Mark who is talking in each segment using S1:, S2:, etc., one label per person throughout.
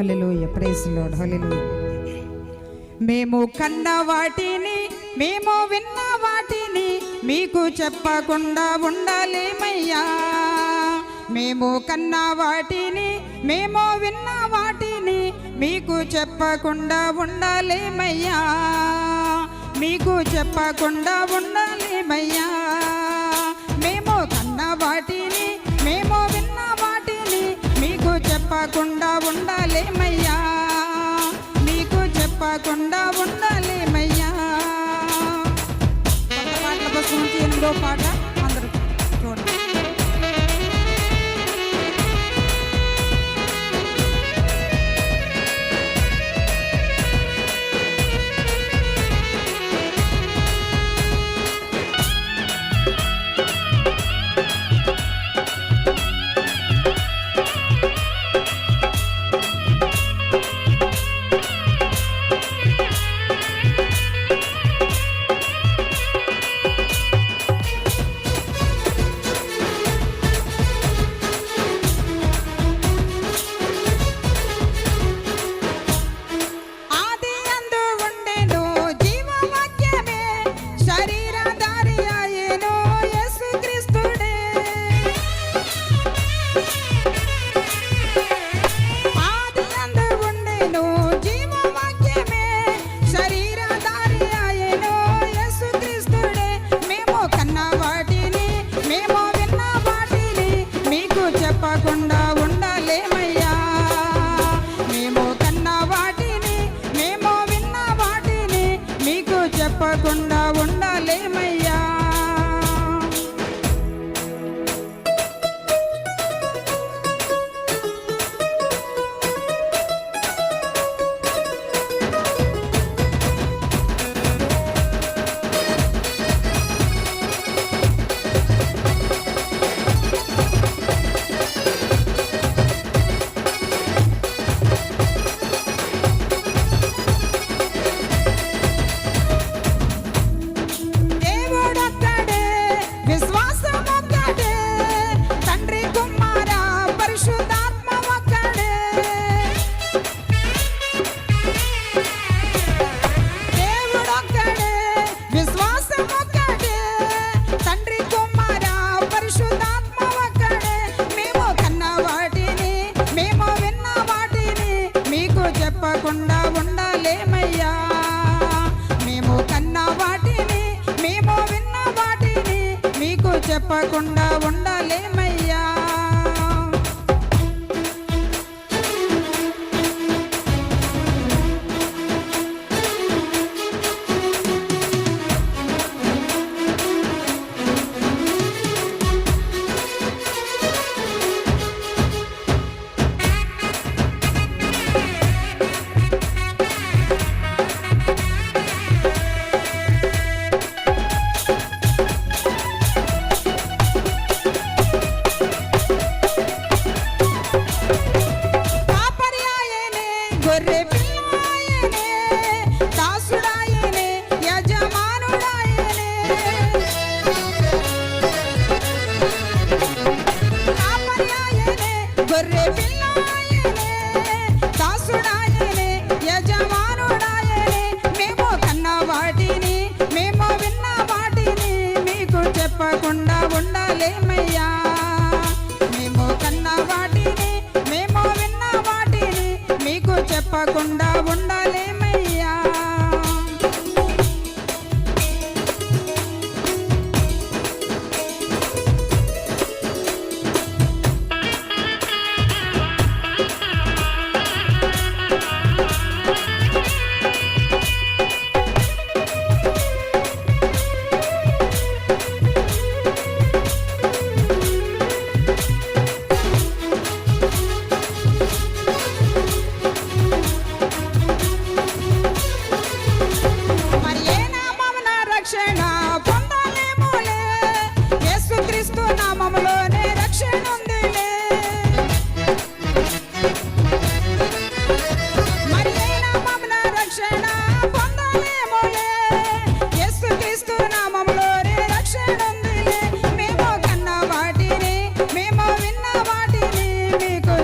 S1: హల్లెలూయా, praise lord, హల్లెలూయా. మేము కన్న వాటిని, మేము విన్న వాటిని మీకు చెప్పకుండా ఉండలేమయ్యా. మేము కన్న వాటిని, మేము విన్న వాటిని మీకు చెప్పకుండా ఉండలేమయ్యా. మీకు చెప్పకుండా ఉండలేమయ్యా. మేము కన్న వాటిని, మేము విన్న వాటిని మీకు చెప్పకుండా ఉండలేమయ్యా. మీకు చెప్పకుండా ఉండలేమయ్యా. కొత్త పాటల పుస్తకం 8వ పాట అందరూ చూడండి. చెప్పకుండా ఉండలేమయ్యా. మేము కన్న వాటిని, మేము విన్న వాటిని మీకు చెప్పకుండా ఉండలేమయ్యా. చెప్పకుండా ఉండలేమయ్యా. మేము కన్న వాటిని, మేము విన్న వాటిని మీకు చెప్పకుండా ఉండలేమయ్యా. చెప్పకుండా ఉండలేమయ్యా. మేము కన్న వాటిని, మేము విన్న వాటిని మీకు చెప్పకుండా ఉండలేమయ్యా.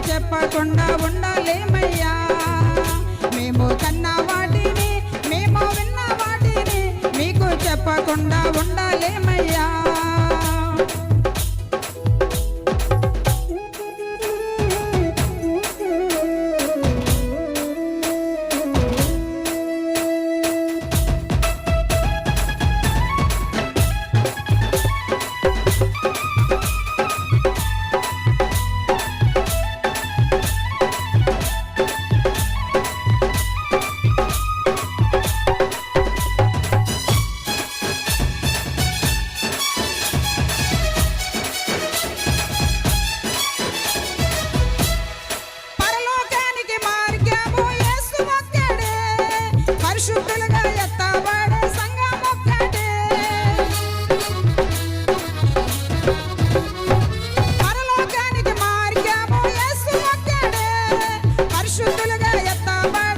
S1: చెప్పకుండా ఉండలేమయ్యా. లేమయ్యా. మేము కన్న వాటిని, మేము విన్న వాటిని మీకు చెప్పకుండా ఉండలేమయ్యా. పరలోకానికి మార్గము యేసు ఒక్కడే, పరిశుద్ధులుగా ఎత్తబడే సంఘం ఒక్కటే. పరలోకానికి మార్గము యేసు ఒక్కడే, పరిశుద్ధులుగా ఎత్తబడే